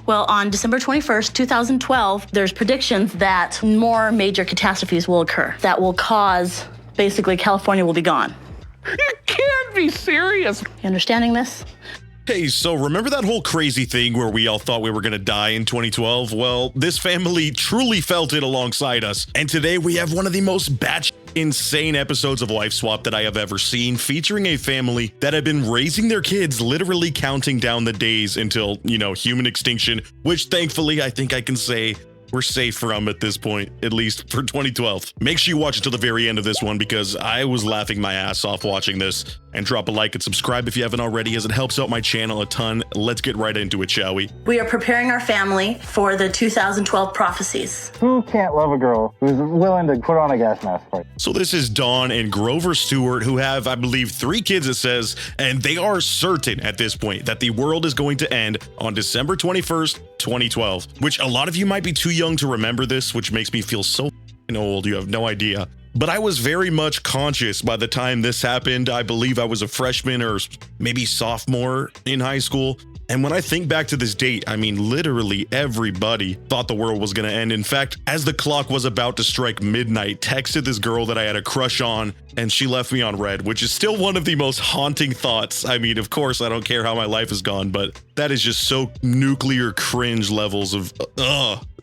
Well, on December 21st, 2012, there's predictions that more major catastrophes will occur that will cause, basically, California will be gone. You can't be serious. You understanding this? Hey, so remember that whole crazy thing where we all thought we were gonna die in 2012? Well, this family truly felt it alongside us. And today we have one of the most batshit insane episodes of Wife Swap that I have ever seen, featuring a family that had been raising their kids, literally counting down the days until, human extinction, which thankfully I think I can say we're safe from at this point, at least for 2012. Make sure you watch it till the very end of this one because I was laughing my ass off watching this. And drop a like and subscribe if you haven't already, as it helps out my channel a ton. Let's get right into it, shall we? We are preparing our family for the 2012 prophecies. Who can't love a girl who's willing to put on a gas mask for you? So this is Dawn and Grover Stewart, who have, I believe, 3 kids, it says, and they are certain at this point that the world is going to end on December 21st, 2012, which a lot of you might be too young to remember this, which makes me feel so old. You have no idea. But I was very much conscious by the time this happened. I believe I was a freshman or maybe sophomore in high school. And when I think back to this date, I mean, literally everybody thought the world was going to end. In fact, as the clock was about to strike midnight, texted this girl that I had a crush on, and she left me on red, which is still one of the most haunting thoughts. I mean, of course, I don't care how my life is gone, but that is just so nuclear cringe levels of,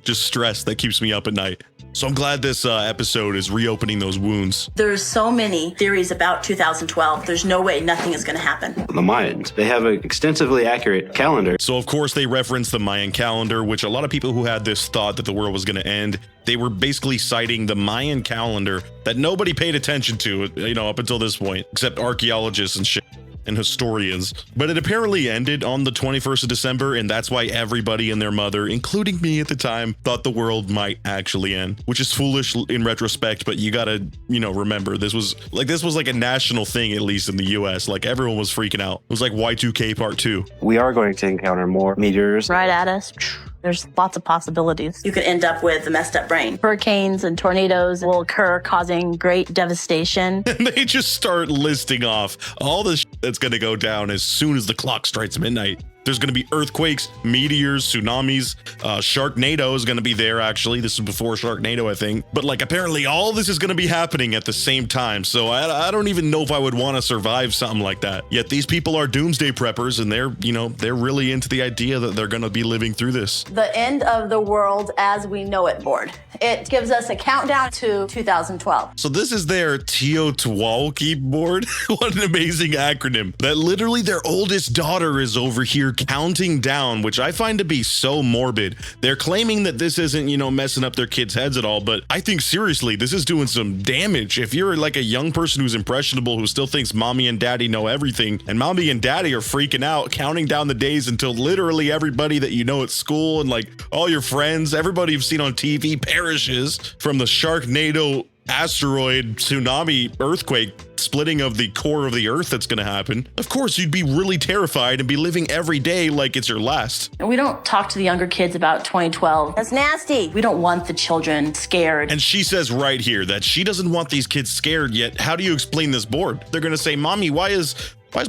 just stress that keeps me up at night. So I'm glad this episode is reopening those wounds. There's so many theories about 2012. There's no way nothing is going to happen. The Mayans, they have an extensively accurate calendar. So of course they reference the Mayan calendar, which a lot of people who had this thought that the world was going to end, they were basically citing the Mayan calendar that nobody paid attention to, up until this point, except archaeologists and shit. And historians, but it apparently ended on the 21st of December, and that's why everybody and their mother, including me at the time, thought the world might actually end, which is foolish in retrospect, but you gotta, remember this was like a national thing, at least in the US. Like everyone was freaking out. It was like Y2K part 2. We are going to encounter more meteors right at us. There's lots of possibilities. You could end up with a messed up brain. Hurricanes and tornadoes will occur, causing great devastation. And they just start listing off all the shit that's going to go down as soon as the clock strikes midnight. There's going to be earthquakes, meteors, tsunamis, Sharknado is going to be there, actually. This is before Sharknado, I think. But, apparently all this is going to be happening at the same time. So I don't even know if I would want to survive something like that. Yet these people are doomsday preppers, and they're really into the idea that they're going to be living through this. The end of the world as we know it board. It gives us a countdown to 2012. So this is their Teotihuacan board. What an amazing acronym. That literally their oldest daughter is over here counting down, which I find to be so morbid. They're claiming that this isn't, messing up their kids' heads at all, but I think seriously, this is doing some damage. If you're like a young person who's impressionable, who still thinks mommy and daddy know everything, and mommy and daddy are freaking out, counting down the days until literally everybody that you know at school and all your friends, everybody you've seen on TV perishes from the Sharknado asteroid tsunami earthquake splitting of the core of the earth that's going to happen. Of course, you'd be really terrified and be living every day like it's your last. And we don't talk to the younger kids about 2012. That's nasty. We don't want the children scared. And she says right here that she doesn't want these kids scared, yet how do you explain this board? They're going to say, Mommy, why is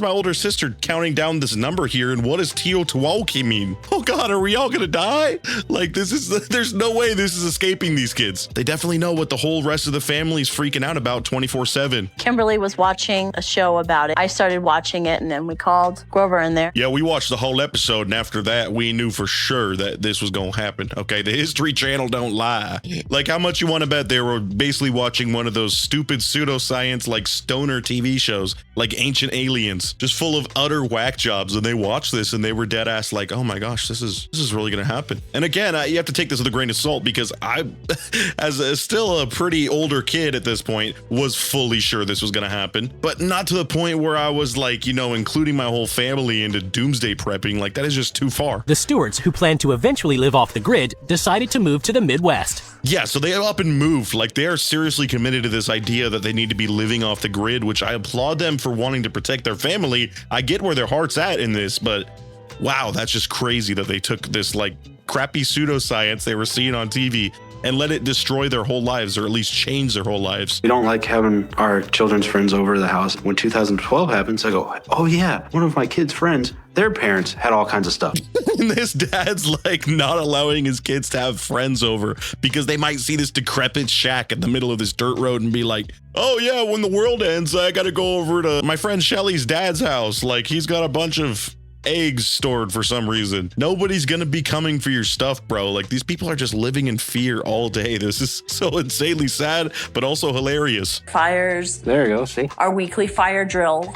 my older sister counting down this number here, and what does Teotihuacan mean? Oh God, are we all gonna die? There's no way this is escaping these kids. They definitely know what the whole rest of the family's freaking out about 24/7. Kimberly was watching a show about it. I started watching it, and then we called Grover in there. Yeah, we watched the whole episode, and after that, we knew for sure that this was gonna happen. Okay, the History Channel don't lie. How much you want to bet they were basically watching one of those stupid pseudoscience, stoner TV shows, like Ancient Aliens, just full of utter whack jobs, and they watched this and they were dead ass oh my gosh, this is really gonna happen. And again, you have to take this with a grain of salt, because I, as still a pretty older kid at this point, was fully sure this was gonna happen, but not to the point where I was including my whole family into doomsday prepping. That is just too far. The Stewarts, who planned to eventually live off the grid, decided to move to the Midwest. Yeah, so they up and moved. They are seriously committed to this idea that they need to be living off the grid, which I applaud them for wanting to protect their family. I get where their heart's at in this, but wow, that's just crazy that they took this crappy pseudoscience they were seeing on TV and let it destroy their whole lives, or at least change their whole lives. We don't like having our children's friends over the house. When 2012 happens, I go, oh yeah, one of my kids' friends their parents had all kinds of stuff. And this dad's like not allowing his kids to have friends over because they might see this decrepit shack in the middle of this dirt road and be like, oh yeah, when the world ends, I gotta go over to my friend Shelly's dad's house. Like, he's got a bunch of eggs stored for some reason. Nobody's gonna be coming for your stuff, bro. Like, these people are just living in fear all day. This is so insanely sad, but also hilarious. Fires. There you go, see? Our weekly fire drill.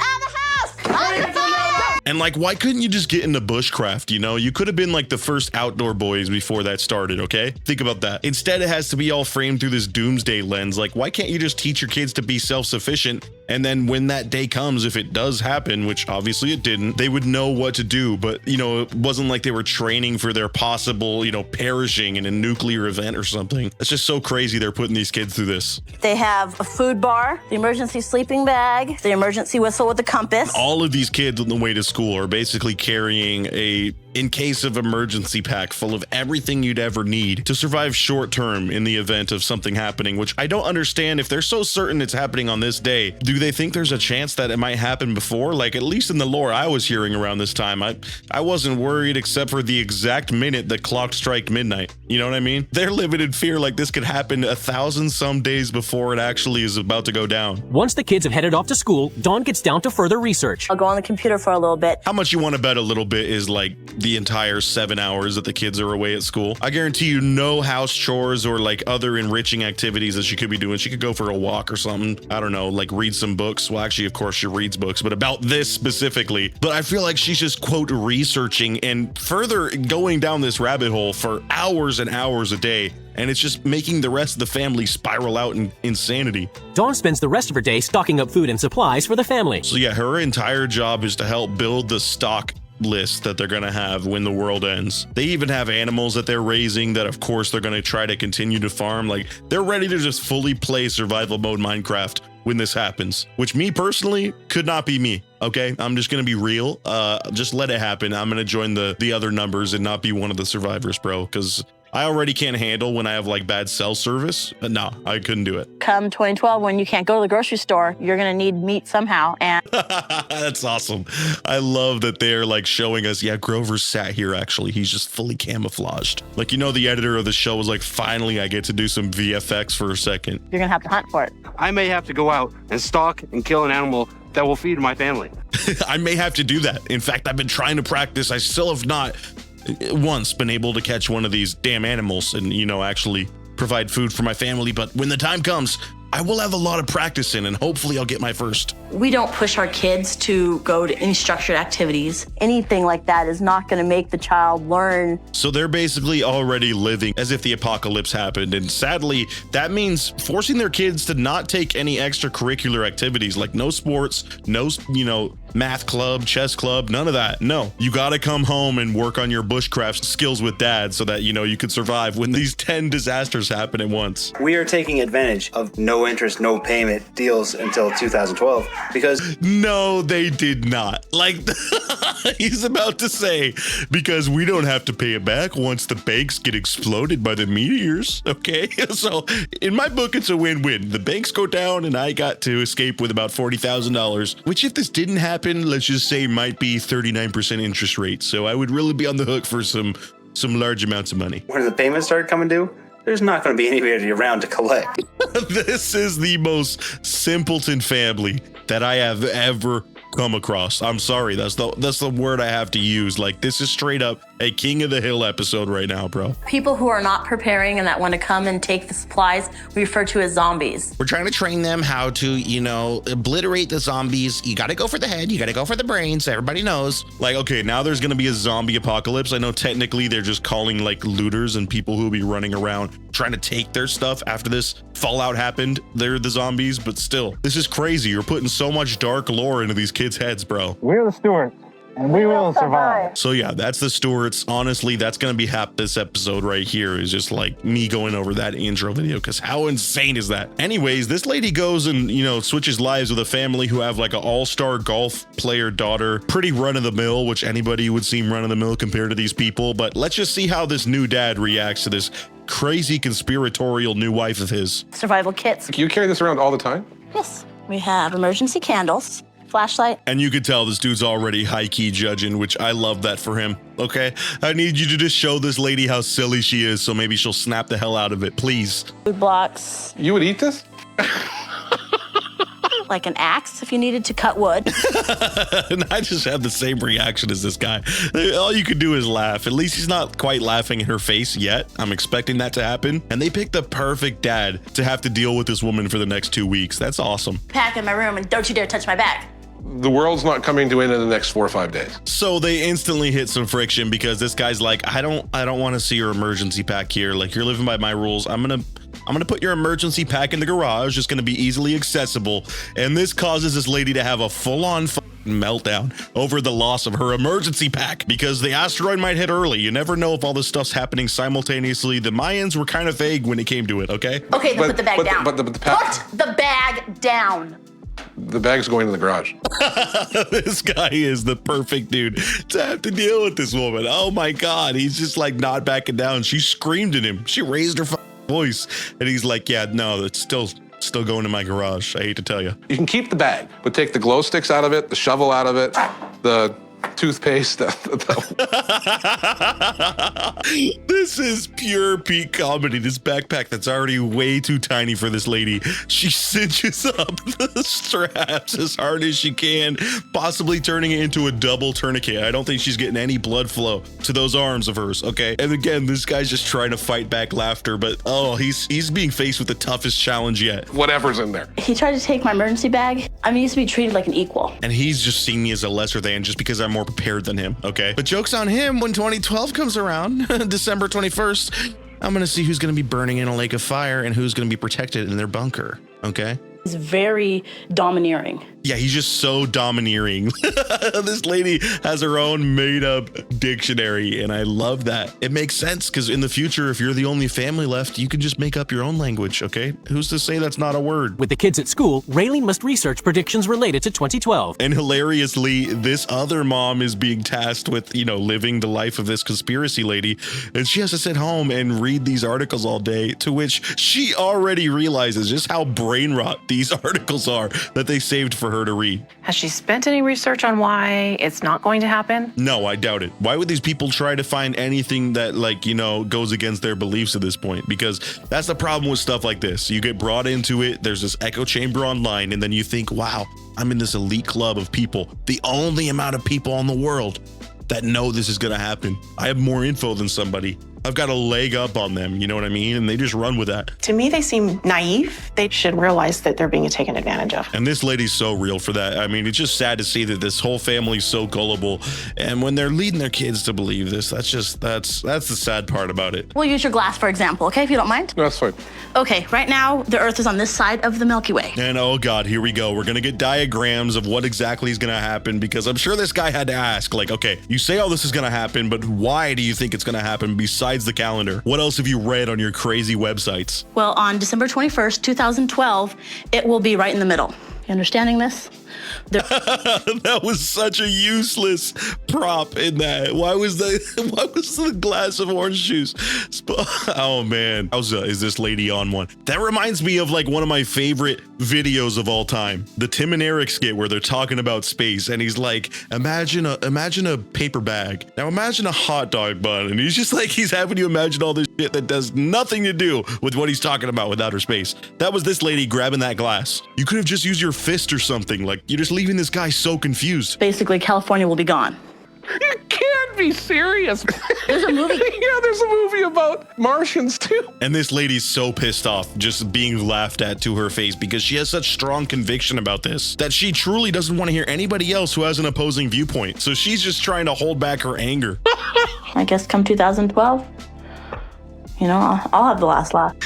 And like, why couldn't you just get into bushcraft? You know, you could have been like the first outdoor boys before that started, okay? Think about that. Instead, it has to be all framed through this doomsday lens. Like, why can't you just teach your kids to be self-sufficient? And then when that day comes, if it does happen, which obviously it didn't, they would know what to do. But, you know, it wasn't like they were training for their possible, you know, perishing in a nuclear event or something. It's just so crazy they're putting these kids through this. They have a food bar, the emergency sleeping bag, the emergency whistle with the compass. All of these kids on the way to school are basically carrying a in case of emergency pack full of everything you'd ever need to survive short term in the event of something happening, which I don't understand. If they're so certain it's happening on this day, do they think there's a chance that it might happen before? Like, at least in the lore I was hearing around this time, I wasn't worried except for the exact minute the clock struck midnight. You know what I mean? They're living in fear like this could happen 1,000 some days before it actually is about to go down. Once the kids have headed off to school, Dawn gets down to further research. I'll go on the computer for a little bit. How much you want to bet a little bit is like the entire 7 hours that the kids are away at school? I guarantee you no house chores or like other enriching activities that she could be doing. She could go for a walk or something. I don't know, like read some books. Well, actually, of course, she reads books, but about this specifically. But I feel like she's just, quote, researching and further going down this rabbit hole for hours and hours a day. And it's just making the rest of the family spiral out in insanity. Dawn spends the rest of her day stocking up food and supplies for the family. So yeah, her entire job is to help build the stock list that they're going to have when the world ends. They even have animals that they're raising that of course they're going to try to continue to farm. Like, they're ready to just fully play survival mode Minecraft when this happens, which me personally could not be me. Okay, I'm just gonna be real. Just let it happen. I'm gonna join the other numbers and not be one of the survivors, bro, because I already can't handle when I have like bad cell service. No, I couldn't do it. Come 2012, when you can't go to the grocery store, you're gonna need meat somehow. And that's awesome. I love that they're like showing us, yeah, Grover's sat here actually. He's just fully camouflaged. Like, you know, the editor of the show was like, finally I get to do some VFX for a second. you're gonna have to hunt for it. I may have to go out and stalk and kill an animal that will feed my family. I may have to do that. In fact, I've been trying to practice. I still have not once been able to catch one of these damn animals and, you know, actually provide food for my family. But when the time comes, I will have a lot of practice in, and hopefully I'll get my first. We don't push our kids to go to any structured activities. Anything like that is not gonna make the child learn. So they're basically already living as if the apocalypse happened. And sadly, that means forcing their kids to not take any extracurricular activities, like no sports, no, you know, math club, chess club, none of that. No, you got to come home and work on your bushcraft skills with dad so that, you know, you could survive when these 10 disasters happen at once. We are taking advantage of no interest, no payment deals until 2012 because No, they did not. Like, he's about to say, because we don't have to pay it back once the banks get exploded by the meteors. Okay, so in my book, it's a win-win. The banks go down and I got to escape with about $40,000, which if this didn't happen, let's just say might be 39% interest rate. So I would really be on the hook for some large amounts of money. when the payments start coming due, there's not going to be anybody around to collect. This is the most simpleton family that I have ever come across. I'm sorry, that's the word I have to use. Like, this is straight up a King of the Hill episode right now, bro. People who are not preparing and that want to come and take the supplies, we refer to as zombies. We're trying to train them how to, you know, obliterate the zombies. You got to go for the head. You got to go for the brains. Everybody knows. Like, okay, now there's going to be a zombie apocalypse. I know technically they're just calling like looters and people who will be running around trying to take their stuff after this fallout happened. They're the zombies, but still, this is crazy. You're putting so much dark lore into these kids' heads, bro. We're the stewards, and we will survive. So yeah, that's the Stewarts. Honestly, that's gonna be this episode right here is just like me going over that intro video, because how insane is that? Anyways, this lady goes and, you know, switches lives with a family who have like an all-star golf player daughter. Pretty run-of-the-mill, which anybody would seem run-of-the-mill compared to these people. But let's just see how this new dad reacts to this crazy conspiratorial new wife of his. Survival kits. You carry this around all the time? Yes. We have emergency candles. flashlight. And you could tell this dude's already high-key judging, which I love that for him. Okay, I need you to just show this lady how silly she is, so maybe she'll snap the hell out of it, please. Food blocks. You would eat this? Like an axe if you needed to cut wood. And I just have the same reaction as this guy. All you could do is laugh. At least he's not quite laughing in her face yet. I'm expecting that to happen. And they picked the perfect dad to have to deal with this woman for the next 2 weeks. That's awesome. Pack in my room and don't you dare touch my bag. The world's not coming to an end in the next 4 or 5 days. So they instantly hit some friction because this guy's like, I don't want to see your emergency pack here. Like, you're living by my rules. I'm gonna put your emergency pack in the garage. It's gonna be easily accessible. And this causes this lady to have a full-on meltdown over the loss of her emergency pack because the asteroid might hit early. You never know if all this stuff's happening simultaneously. The Mayans were kind of vague when it came to it, okay? Okay, then put the bag down. But the put the bag down. The bag's going in the garage. This guy is the perfect dude to have to deal with this woman. Oh my God, he's just like not backing down. She screamed at him. She raised her voice and he's like, yeah, no, it's still going in my garage. I hate to tell you. You can keep the bag, but take the glow sticks out of it, the shovel out of it, the toothpaste. This is pure peak comedy. This backpack that's already way too tiny for this lady. She cinches up the straps as hard as she can, possibly turning it into a double tourniquet. I don't think she's getting any blood flow to those arms of hers, okay? And again, this guy's just trying to fight back laughter, but oh, he's being faced with the toughest challenge yet. Whatever's in there. He tried to take my emergency bag. I'm used to be treated like an equal. And he's just seeing me as a lesser than just because I'm more prepared than him, okay? But joke's on him when 2012 comes around, December 21st. I'm gonna see who's gonna be burning in a lake of fire and who's gonna be protected in their bunker, okay? He's very domineering. Yeah, he's just so domineering. This lady has her own made-up dictionary, and I love that. It makes sense, because in the future, if you're the only family left, you can just make up your own language, okay? Who's to say that's not a word? With the kids at school, Raylene must research predictions related to 2012. And hilariously, this other mom is being tasked with, living the life of this conspiracy lady, and she has to sit home and read these articles all day, to which she already realizes just how brain rot these articles are that they saved for her to read. Has she spent any research on why it's not going to happen? No, I doubt it. Why would these people try to find anything that goes against their beliefs at this point? Because that's the problem with stuff like this. You get brought into it, there's this echo chamber online, and then you think, wow, I'm in this elite club of people, the only amount of people in the world that know this is going to happen. I have more info than somebody. I've got a leg up on them, you know what I mean? And they just run with that. To me, they seem naive. They should realize that they're being taken advantage of. And this lady's so real for that. I mean, it's just sad to see that this whole family's so gullible. And when they're leading their kids to believe this, that's the sad part about it. We'll use your glass, for example, okay, if you don't mind? No, that's fine. Okay, right now, the Earth is on this side of the Milky Way. And oh God, here we go. We're going to get diagrams of what exactly is going to happen, because I'm sure this guy had to ask, like, okay, you say all this is going to happen, but why do you think it's going to happen besides the calendar? What else have you read on your crazy websites? Well, on December 21st, 2012, it will be right in the middle. You understanding this? That was such a useless prop in that. Why was the glass of orange juice? Oh man, is this lady on one? That reminds me of one of my favorite videos of all time, the Tim and Eric skit where they're talking about space, and he's like, imagine a paper bag. Now imagine a hot dog bun, and he's having you imagine all this shit that does nothing to do with what he's talking about with outer space. That was this lady grabbing that glass. You could have just used your fist or something. You're just leaving this guy so confused. Basically, California will be gone. You can't be serious. There's a movie. Yeah, there's a movie about Martians too. And this lady's so pissed off, just being laughed at to her face, because she has such strong conviction about this that she truly doesn't want to hear anybody else who has an opposing viewpoint. So she's just trying to hold back her anger. I guess come 2012, I'll have the last laugh.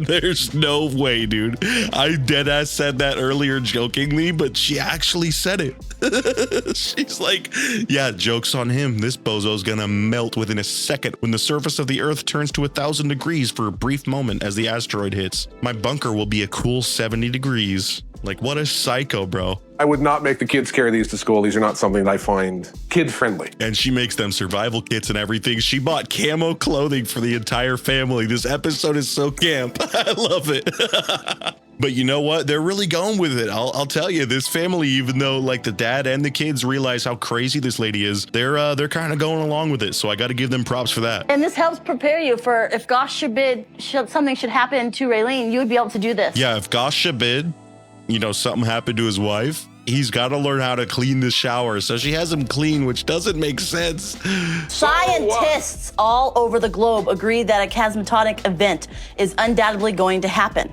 There's no way, dude. I deadass said that earlier jokingly, but she actually said it. She's like, yeah, joke's on him. This bozo's gonna melt within a second when the surface of the Earth turns to 1,000 degrees for a brief moment as the asteroid hits. My bunker will be a cool 70 degrees. What a psycho, bro. I would not make the kids carry these to school. These are not something that I find kid-friendly. And she makes them survival kits and everything. She bought camo clothing for the entire family. This episode is so camp. I love it. But you know what? They're really going with it. I'll tell you, this family, even though like the dad and the kids realize how crazy this lady is, they're kind of going along with it. So I got to give them props for that. And this helps prepare you for if, gosh forbid, something should happen to Raylene, you would be able to do this. Yeah, if gosh forbid, you know, something happened to his wife, he's got to learn how to clean the shower. So she has him clean, which doesn't make sense. Scientists all over the globe agree that a chasmatonic event is undoubtedly going to happen.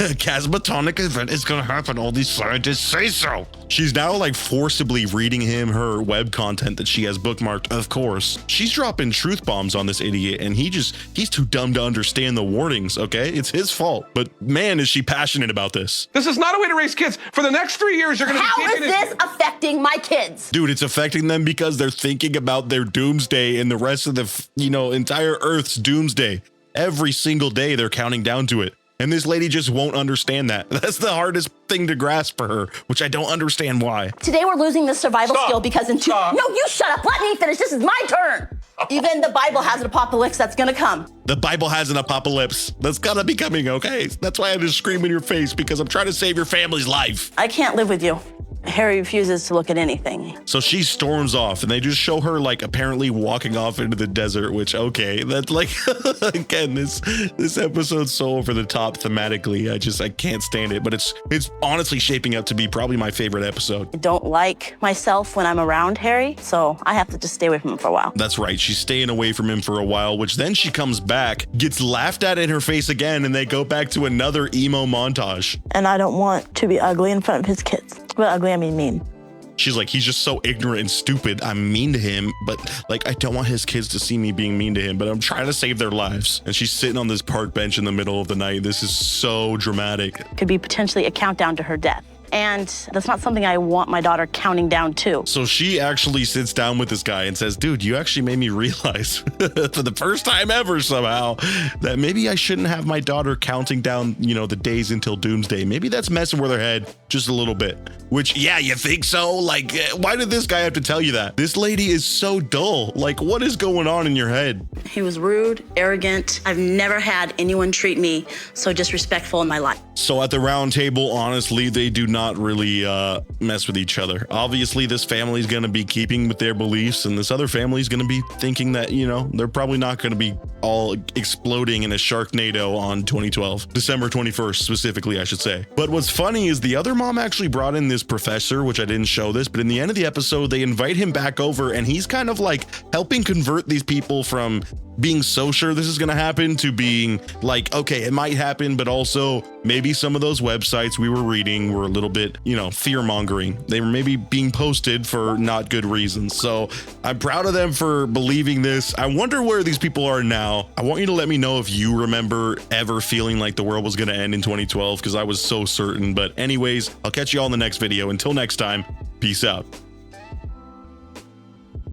A chasmatonic event is going to happen. All these scientists say so. She's now like forcibly reading him her web content that she has bookmarked, of course. She's dropping truth bombs on this idiot, and he's too dumb to understand the warnings, okay? It's his fault. But man, is she passionate about this. This is not a way to raise kids. For the next 3 years, you're going to be How is teaching this affecting my kids? Dude, it's affecting them because they're thinking about their doomsday and the rest of the, entire Earth's doomsday. Every single day, they're counting down to it. And this lady just won't understand that. That's the hardest thing to grasp for her, which I don't understand why. Today we're losing this survival skill because in Stop. No, you shut up. Let me finish. This is my turn. Even the Bible has an apocalypse that's gonna come. The Bible has an apocalypse. That's gotta be coming, okay? That's why I had to scream in your face, because I'm trying to save your family's life. I can't live with you. Harry refuses to look at anything. So she storms off, and they just show her like apparently walking off into the desert, which, okay, that's like, again, this episode's so over the top thematically. I can't stand it, but it's honestly shaping up to be probably my favorite episode. I don't like myself when I'm around Harry, so I have to just stay away from him for a while. That's right. She's staying away from him for a while, which then she comes back, gets laughed at in her face again, and they go back to another emo montage. And I don't want to be ugly in front of his kids. Well, ugly, I mean mean. She's like, he's just so ignorant and stupid. I'm mean to him, but like, I don't want his kids to see me being mean to him, but I'm trying to save their lives. And she's sitting on this park bench in the middle of the night. This is so dramatic. Could be potentially a countdown to her death. And that's not something I want my daughter counting down to. So she actually sits down with this guy and says, dude, you actually made me realize for the first time ever somehow that maybe I shouldn't have my daughter counting down, the days until doomsday. Maybe that's messing with her head just a little bit. Which, yeah, you think so? Like, why did this guy have to tell you that? This lady is so dull. Like, what is going on in your head? He was rude, arrogant. I've never had anyone treat me so disrespectful in my life. So at the round table, honestly, they do not really mess with each other. Obviously, this family is going to be keeping with their beliefs, and this other family is going to be thinking that, they're probably not going to be all exploding in a Sharknado on 2012. December 21st, specifically, I should say. But what's funny is the other mom actually brought in this professor, which I didn't show this, but in the end of the episode, they invite him back over, and he's kind of like helping convert these people from being so sure this is going to happen to being like, okay, it might happen, but also maybe some of those websites we were reading were a little bit, fear mongering. They were maybe being posted for not good reasons. So I'm proud of them for believing this. I wonder where these people are now. I want you to let me know if you remember ever feeling like the world was going to end in 2012, because I was so certain. But anyways, I'll catch you all in the next video. Until next time, peace out.